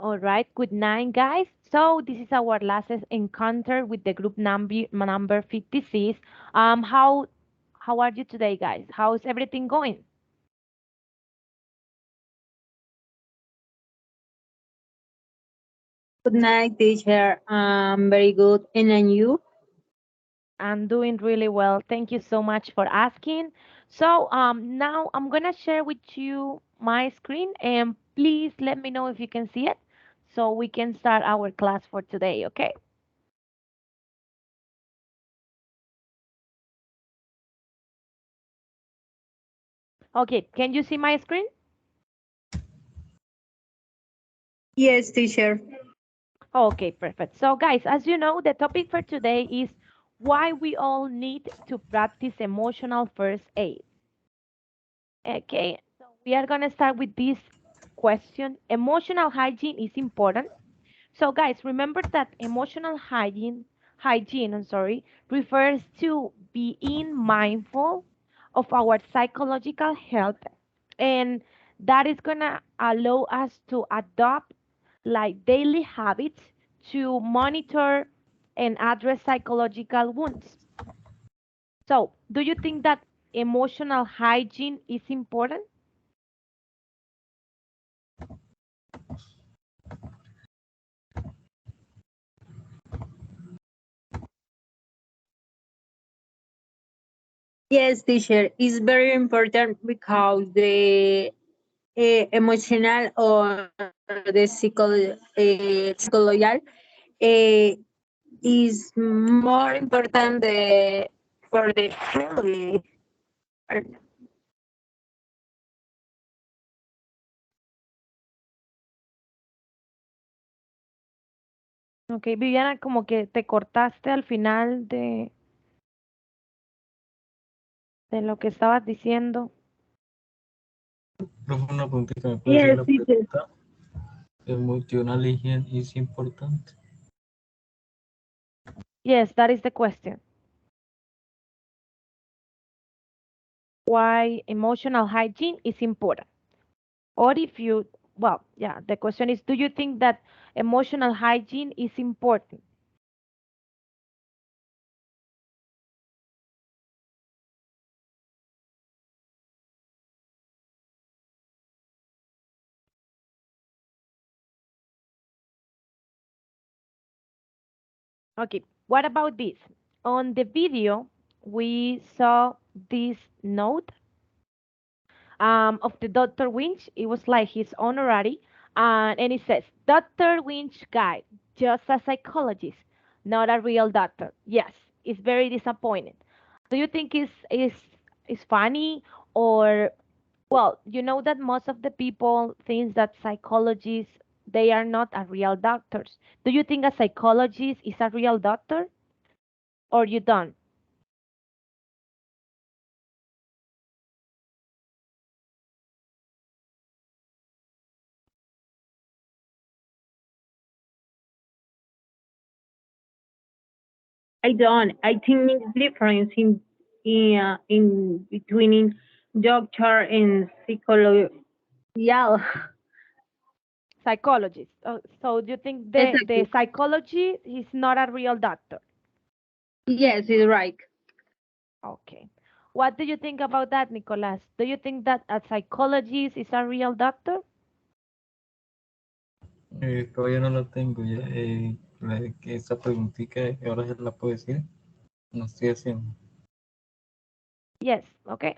All right, good night, guys. So this is our last encounter with the group number 56. How are you today, guys? How's everything going? Good night, teacher. Very good. And you? I'm doing really well. Thank you so much for asking. So now I'm gonna share with you my screen, and please let me know if you can see it, so we can start our class for today. Okay? Okay. Can you see my screen? Yes, teacher. Okay, perfect. So, guys, as you know, the topic for today is why we all need to practice emotional first aid. Okay, so we are going to start with this question. Emotional hygiene is important. So, guys, remember that emotional hygiene, refers to being mindful of our psychological health, and that is gonna allow us to adopt like daily habits to monitor and address psychological wounds. So, do you think that emotional hygiene is important? Yes, teacher. It's very important because the emotional or the psychological uh, is more important for the family. Ok, Viviana, como que te cortaste al final de lo que estabas diciendo. Profe, una preguntita, ¿me puede hacer Yes, la teacher. pregunta? ¿Emotional hygiene es importante? Yes, that is the question. Why emotional hygiene is important. Or if you, well, yeah, the question is, do you think that emotional hygiene is important? Okay, what about this? On the video, we saw this note of the Dr. Winch. It was like his honorary, and it says, Dr. Winch guide, just a psychologist, not a real doctor. Yes, it's very disappointing. Do you think it's funny, or well, you know that most of the people think that psychologists they are not a real doctors. Do you think a psychologist is a real doctor, or you don't? I don't. I think it's difference in between doctor and psychology. Yeah, Psychologist. So do you think the exactly. psychology is not a real doctor? Yes, it's right. Okay. What do you think about that, Nicolas? Do you think that a psychologist is a real doctor? Todavía no lo tengo, ya, que esa preguntita ahora se la puedo decir, no estoy haciendo. Yes. Okay.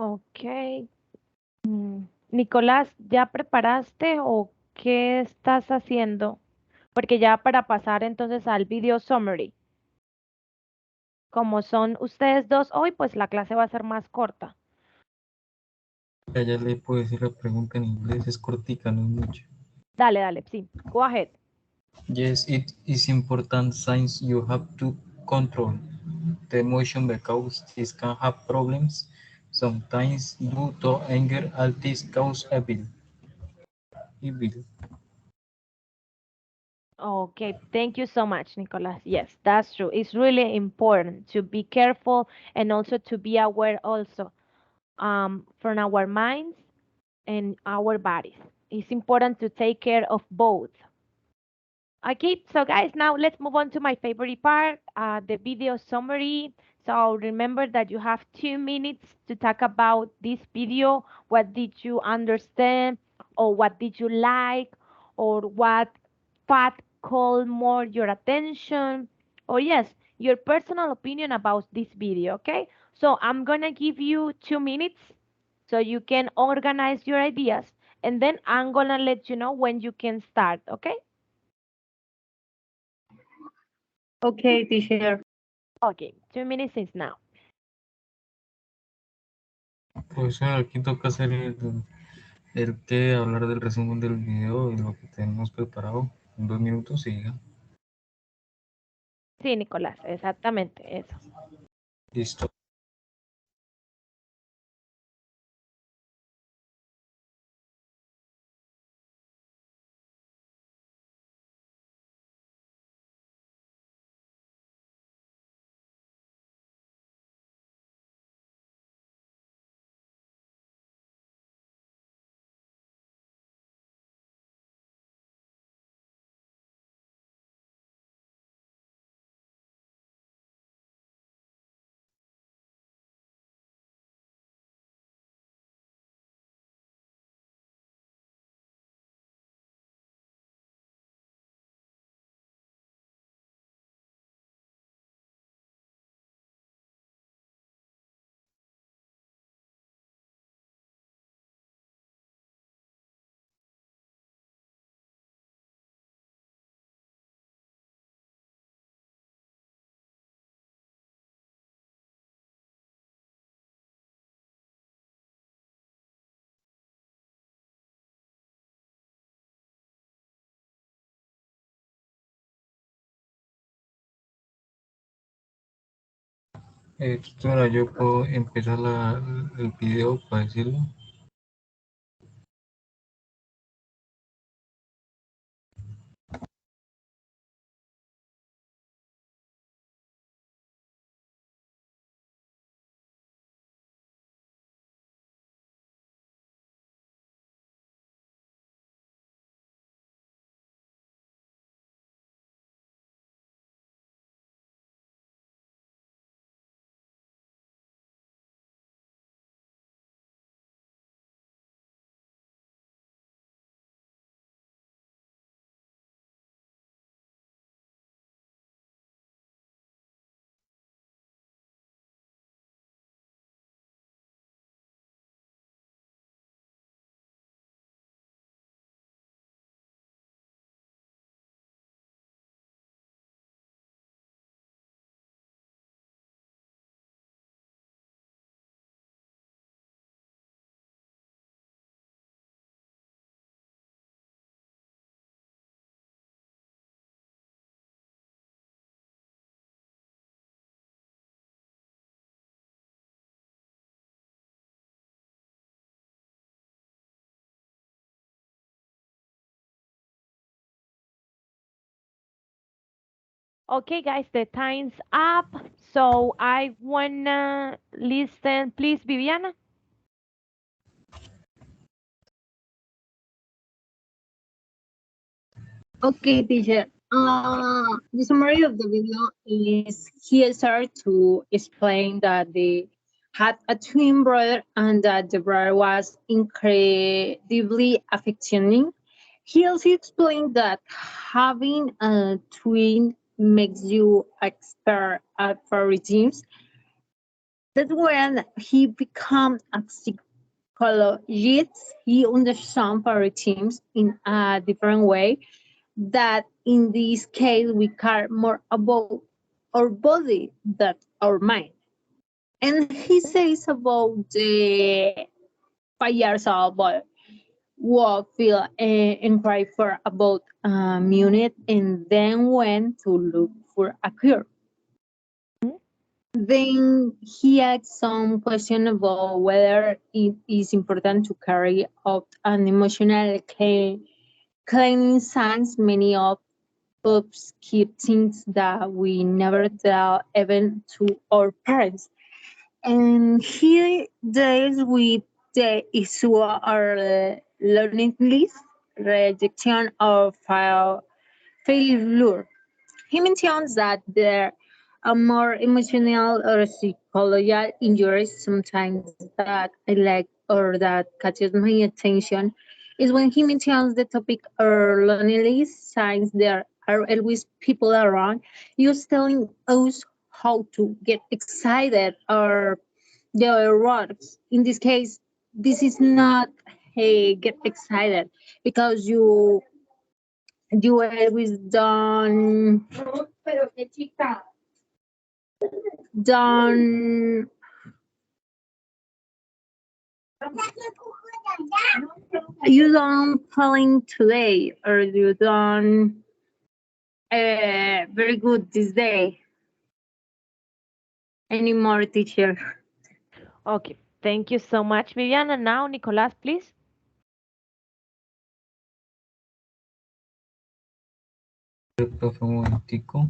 Okay. Nicolás, ¿ya preparaste o qué estás haciendo? Porque ya para pasar entonces al video summary. Como son ustedes dos hoy, pues la clase va a ser más corta. Ya le puedo decir la pregunta en inglés, es cortica, no es mucho. Dale, dale, sí. Go ahead. Yes, it is important since you have to control the emotion because this can have problems. Sometimes due to anger, all this cause evil. Evil. Okay, thank you so much, Nicolas. Yes, that's true. It's really important to be careful and also to be aware also from our minds and our bodies. It's important to take care of both. Okay, so guys, now let's move on to my favorite part, the video summary. So remember that you have 2 minutes to talk about this video. What did you understand, or what did you like, or what part called more your attention, or yes, your personal opinion about this video, okay? So I'm gonna give you 2 minutes so you can organize your ideas, and then I'm gonna let you know when you can start, okay? Okay, teacher. Okay, 2 minutes is now. Profesor, aquí toca hacer el que hablar del resumen del video y lo que tenemos preparado en 2 minutos y ya. Sí, Nicolás, exactamente eso. Listo. Tutora, yo puedo empezar el video para decirlo. Okay, guys, the time's up. So I wanna listen, please, Viviana. Okay, teacher. The summary of the video is he started to explain that they had a twin brother and that the brother was incredibly affectionate. He also explained that having a twin makes you expert at fairy teams. That's when he became a psychologist. He understands fairy teams in a different way, that in this case we care more about our body than our mind. And he says about the 5 years old boy who feel inquiry for about a minute and then went to look for a cure. Then he asked some question about whether it is important to carry out an emotional cleaning science. Many of us keep things that we never tell even to our parents. And he deals with the issue of learning list, rejection, or failure. He mentions that there are more emotional or psychological injuries sometimes that I like or that catches my attention is when he mentions the topic or loneliness signs there are always people around you telling us how to get excited or the other words. In this case, this is not hey get excited because you always don't you don't feeling today or you don't very good this day anymore, teacher. Okay, thank you so much, Viviana. Now, Nicolas, please. Profe, un momentico.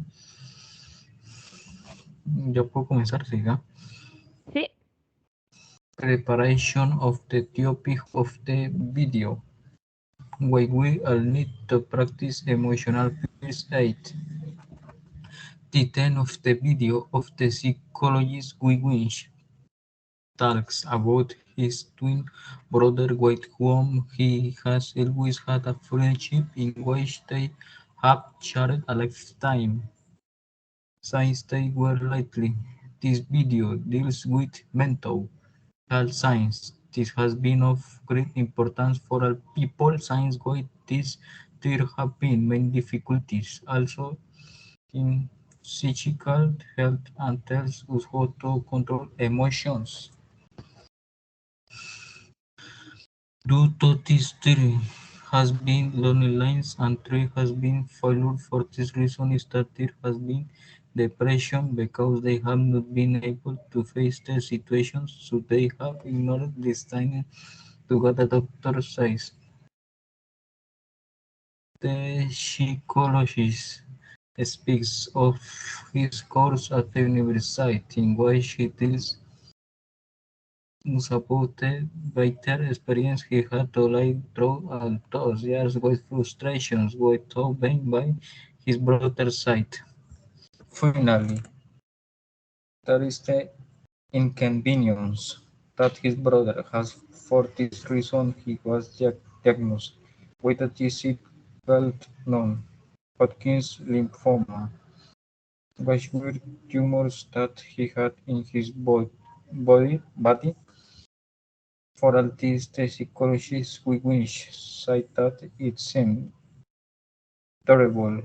Ya puedo comenzar, siga. Sí. Preparation of the topic of the video. Why we all need to practice emotional first aid. The theme of the video of the psychologist Guy Winch talks about his twin brother with whom he has always had a friendship in which they have shared a lifetime since they were little. This video deals with mental health science. This has been of great importance for all people since with this there have been many difficulties also in physical health and tells us how to control emotions. Due to this there has been lonely lines and there has been failure. For this reason is that there has been depression because they have not been able to face the situations, so they have ignored this time to get a doctor says. The psychologist speaks of his course at the university in which he tells us about the bitter experience he had to live through all those years with frustrations without being by his brother's side. Finally, there is the inconvenience that his brother has. For this reason he was diagnosed with a difficult known Hodgkin's lymphoma, which were tumors that he had in his body. For all this, the psychologist Wiggins said that it seemed terrible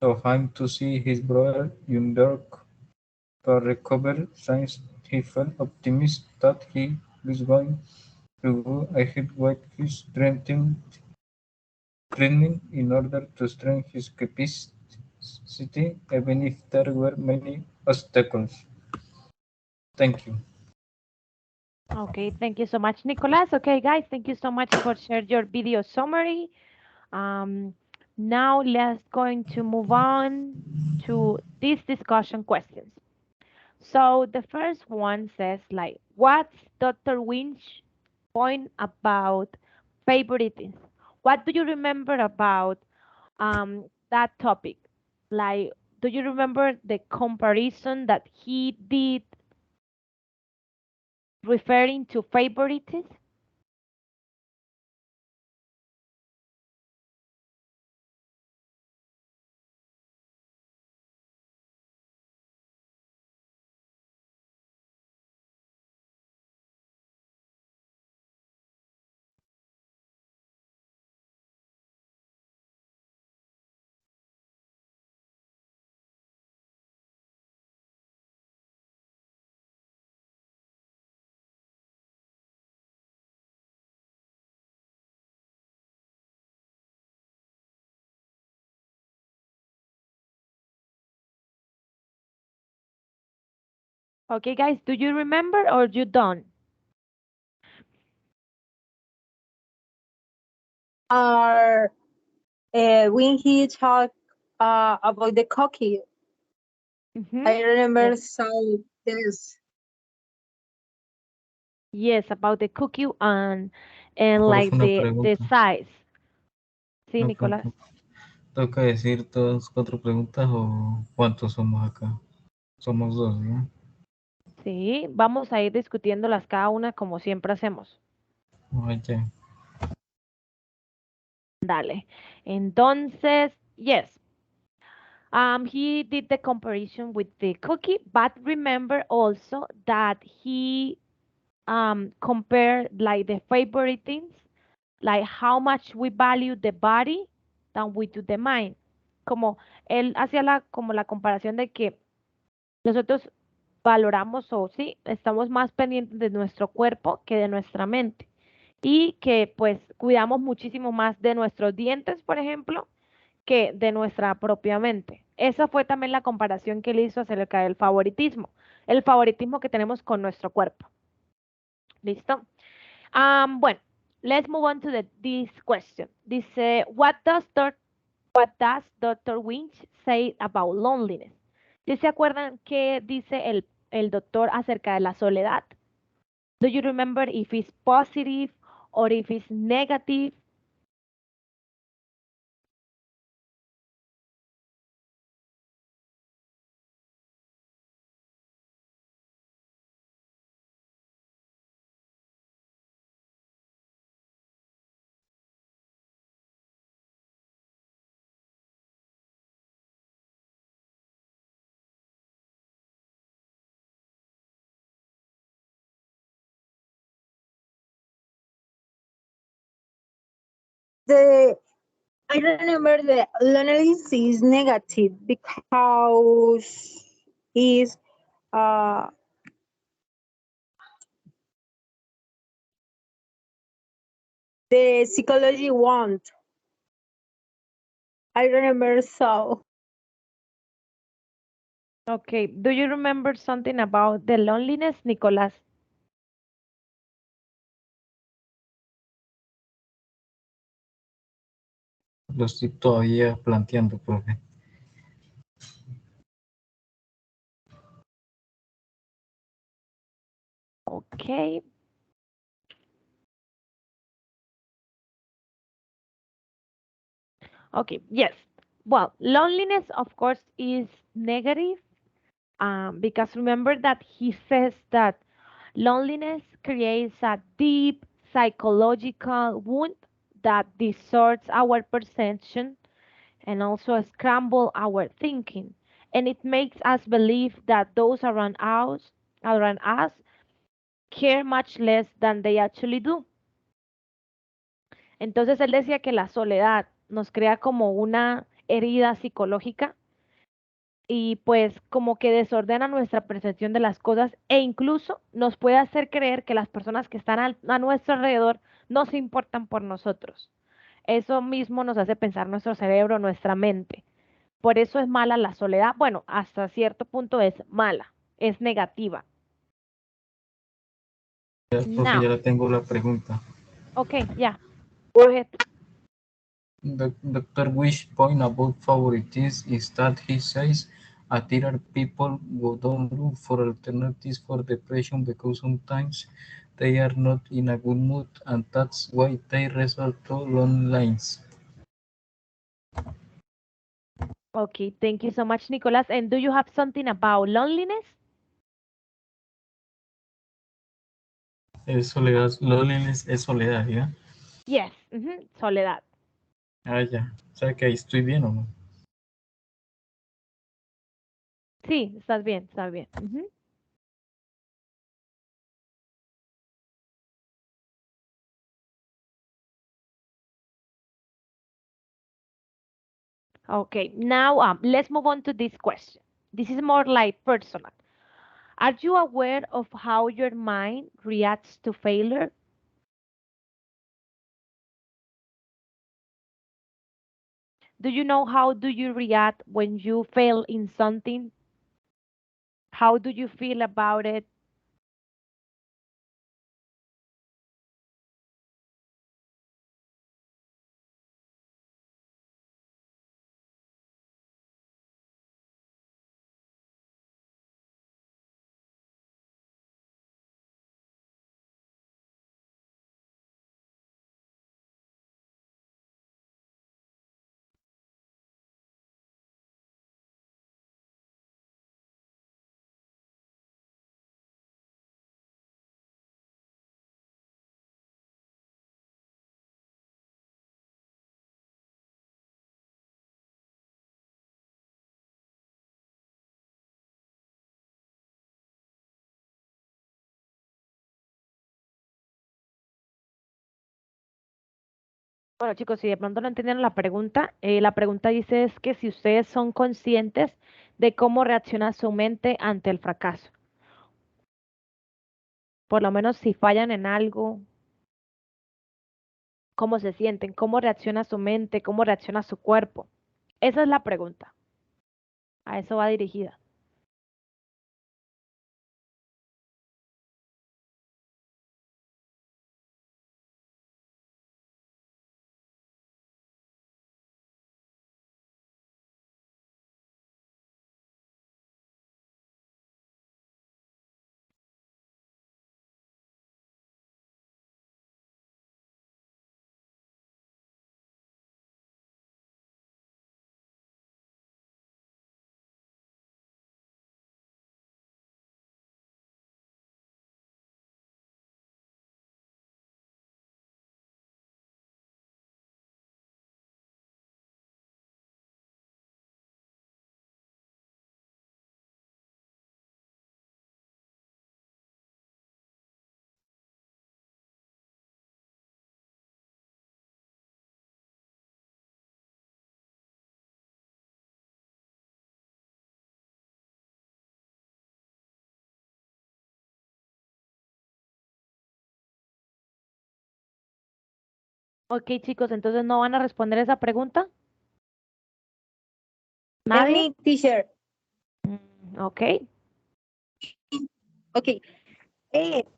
to him to see his brother undergo to recover since he felt optimistic that he was going to go ahead with his training in order to strengthen his capacity even if there were many obstacles. Thank you. Okay, thank you so much, Nicolas. Okay, guys, thank you so much for sharing your video summary. Um, Now let's going to move on to these discussion questions. So the first one says like, what's Dr. Winch point about favoritism? What do you remember about that topic? Like, do you remember the comparison that he did referring to favoritism? Okay, guys, do you remember or you don't? Are when he talked about the cookie, Mm-hmm. I remember so this. Yes, about the cookie and ¿Cuál fue like una the pregunta? size. Sí, No, Nicolás. ¿toca decir todas 4 preguntas o cuántos somos acá? Somos 2, ¿no? Sí, vamos a ir discutiéndolas cada una como siempre hacemos. Oye, Dale. Entonces, yes. He did the comparison with the cookie, but remember also that he compared like the favorite things, like how much we value the body than we do the mind. Como él hacía como la comparación de que nosotros valoramos o sí, estamos más pendientes de nuestro cuerpo que de nuestra mente. Y que pues cuidamos muchísimo más de nuestros dientes, por ejemplo, que de nuestra propia mente. Esa fue también la comparación que él hizo acerca del favoritismo, el favoritismo que tenemos con nuestro cuerpo. ¿Listo? Bueno, let's move on to this question. Dice, what does Dr. Winch say about loneliness? ¿Sí se acuerdan qué dice el doctor acerca de la soledad? Do you remember if it's positive or if it's negative? The I remember the loneliness is negative because is uh the psychology want. I remember so. Okay, do you remember something about the loneliness, Nicolás? lo estoy todavía planteando, profe. Okay. Okay, yes. Well, loneliness, of course, is negative because remember that he says that loneliness creates a deep psychological wound that distorts our perception and also scramble our thinking. And it makes us believe that those around us care much less than they actually do. Entonces él decía que la soledad nos crea como una herida psicológica y pues como que desordena nuestra percepción de las cosas e incluso nos puede hacer creer que las personas que están a nuestro alrededor no se importan por nosotros. Eso mismo nos hace pensar nuestro cerebro, nuestra mente. Por eso es mala la soledad. Bueno, hasta cierto punto es mala, es negativa. Ya, profe, ya Now, la tengo la pregunta. okay, yeah, go ahead. Dr. Wish point about favoritism is that he says there are people who don't look for alternatives for depression because sometimes they are not in a good mood and that's why they resort to loneliness. Okay, thank you so much, Nicolas. And do you have something about loneliness? Es soledad, loneliness es soledad, ¿ya? Yes, soledad. Ah, ya. O sea que ahí estoy bien o no. Sí, estás bien, estás bien. Okay, now let's move on to this question. This is more like personal. Are you aware of how your mind reacts to failure? Do you know how do you react when you fail in something? How do you feel about it? Bueno, chicos, si de pronto no entendieron la pregunta dice es que si ustedes son conscientes de cómo reacciona su mente ante el fracaso, por lo menos si fallan en algo, cómo se sienten, cómo reacciona su mente, cómo reacciona su cuerpo. Esa es la pregunta. A eso va dirigida. Ok, chicos, entonces no van a responder esa pregunta. ¿Nadie? Any teacher. Ok. Okay.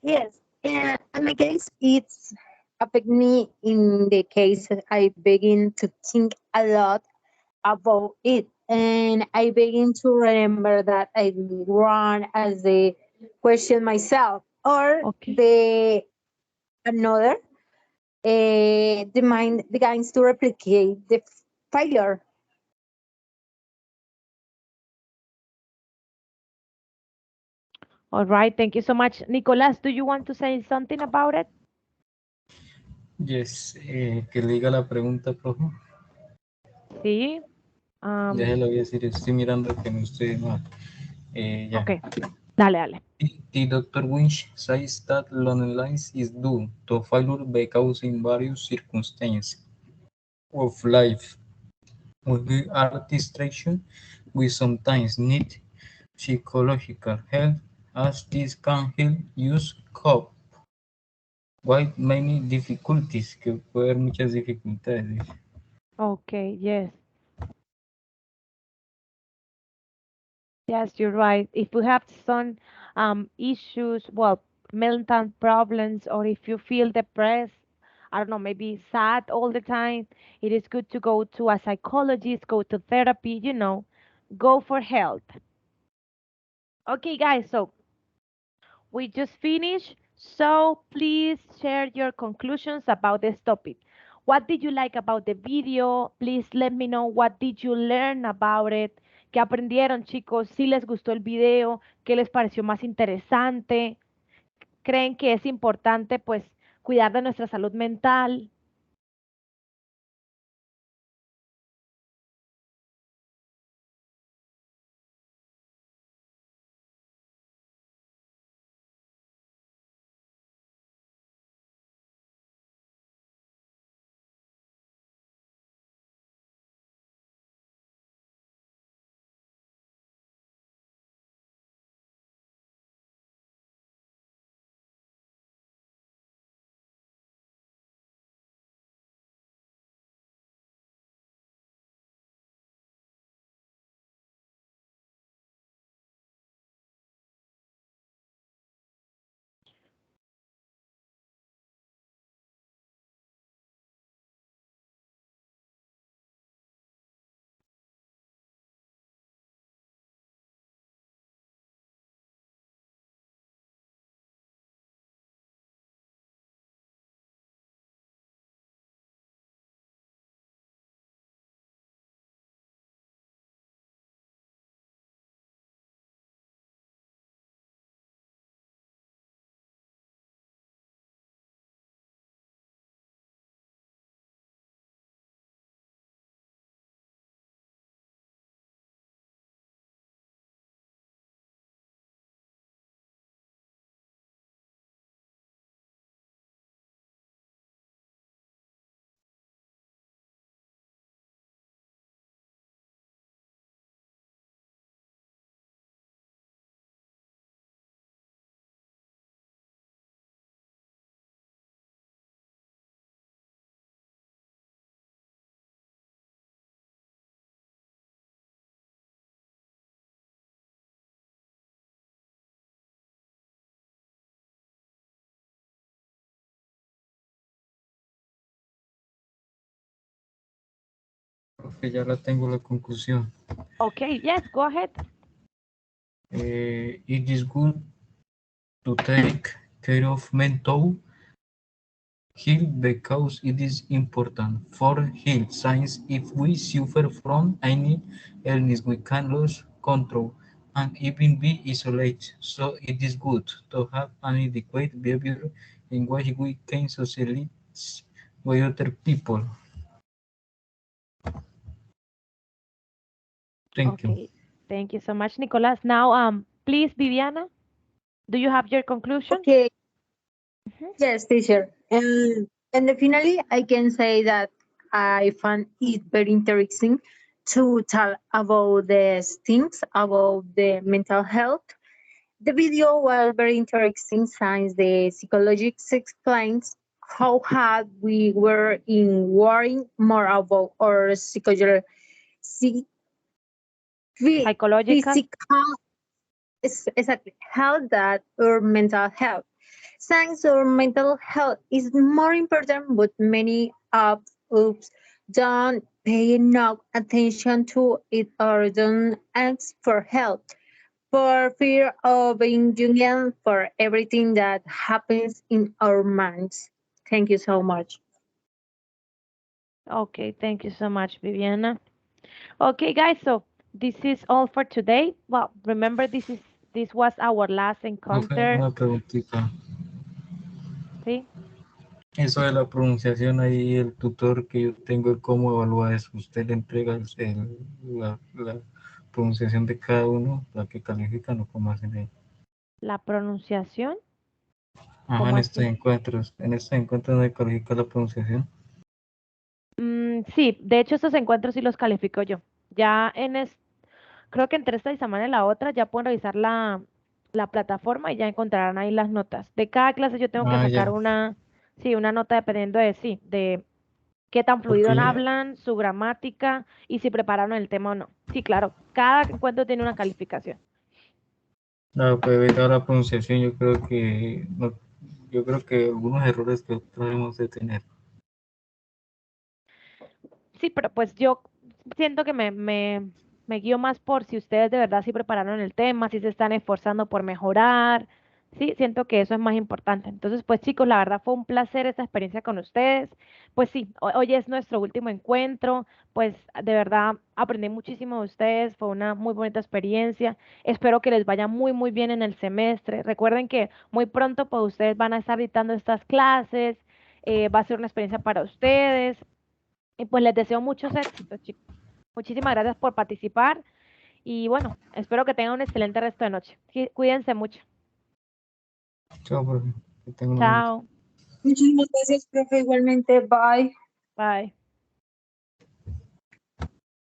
Yes. In my case, it's affect me in the case I begin to think a lot about it, and I begin to remember that I run as the question myself or Okay. the another. The mind begins to replicate the failure. All right. Thank you so much. Nicolás, do you want to say something about it? Yes, que le diga la pregunta, profe. Sí. Ya se lo voy a decir, estoy mirando que no estoy mal. Ya. Ok. Dale, dale. The Dr. Winch says that loneliness is due to failure because in various circumstances of life. When we are distraction, we sometimes need psychological help as this can help us cope with many difficulties, que puede haber muchas dificultades. Okay, yes. Yes, you're right. If we have some issues, well, mental problems, or if you feel depressed, I don't know, maybe sad all the time, it is good to go to a psychologist, go to therapy, go for help. Okay, guys, so we just finished. So please share your conclusions about this topic. What did you like about the video? Please let me know what did you learn about it. ¿Qué aprendieron, chicos? ¿Si les gustó el video? ¿Qué les pareció más interesante? ¿Creen que es importante, pues, cuidar de nuestra salud mental? Profe, ya la tengo la conclusión. Okay, yes, go ahead. It is good to take care of mental health because it is important for health science. If we suffer from any illness, we can lose control and even be isolated. So it is good to have an adequate behavior in which we can socialize with other people. Thank you. Okay, thank you so much, Nicolas. Now, please, Viviana, do you have your conclusion? Okay. Mhm. Yes, teacher. And finally, I can say that I found it very interesting to talk about these things, about the mental health. The video was very interesting since the psychologist explains how hard we were in worrying more about our psychological, Psychological. physical, exactly, health that our mental health. Science or mental health is more important, but many of us don't pay enough attention to it or don't ask for help for fear of being judged for everything that happens in our minds. Thank you so much. Okay, thank you so much, Viviana. Okay, guys, so this is all for today. Well, remember this was our last Profe, encounter. una preguntita. ¿Sí? Eso de la pronunciación ahí, el tutor que yo tengo, ¿cómo evalúa eso? ¿Usted le entrega la pronunciación de cada uno, la que califican o cómo hacen ahí? La pronunciación, Ajá, ¿cómo así? en estos encuentros no se califica la pronunciación. Sí, de hecho estos encuentros sí los califico yo. Ya creo que entre esta y semana y la otra ya pueden revisar la plataforma y ya encontrarán ahí las notas. De cada clase yo tengo que Ah, sacar ya, sí, una nota dependiendo de qué tan fluido porque hablan, su gramática y si prepararon el tema o no. Sí, claro, cada encuentro tiene una calificación. pues debido a la pronunciación yo creo que yo creo que algunos errores que otros debemos de tener. Sí, pero pues yo siento que me guío más por si ustedes de verdad sí prepararon el tema, si se están esforzando por mejorar. Sí, siento que eso es más importante. Entonces, pues chicos, la verdad fue un placer esta experiencia con ustedes. Pues sí, hoy es nuestro último encuentro. Pues de verdad aprendí muchísimo de ustedes. Fue una muy bonita experiencia. Espero que les vaya muy, muy bien en el semestre. Recuerden que muy pronto pues ustedes van a estar dictando estas clases. Va a ser una experiencia para ustedes. Y pues les deseo muchos éxitos, chicos. Muchísimas gracias por participar y bueno, espero que tengan un excelente resto de noche. Cuídense mucho. Chao, profe, que tengan una bonita Chao. Muchísimas gracias, profe. Igualmente, bye. Bye.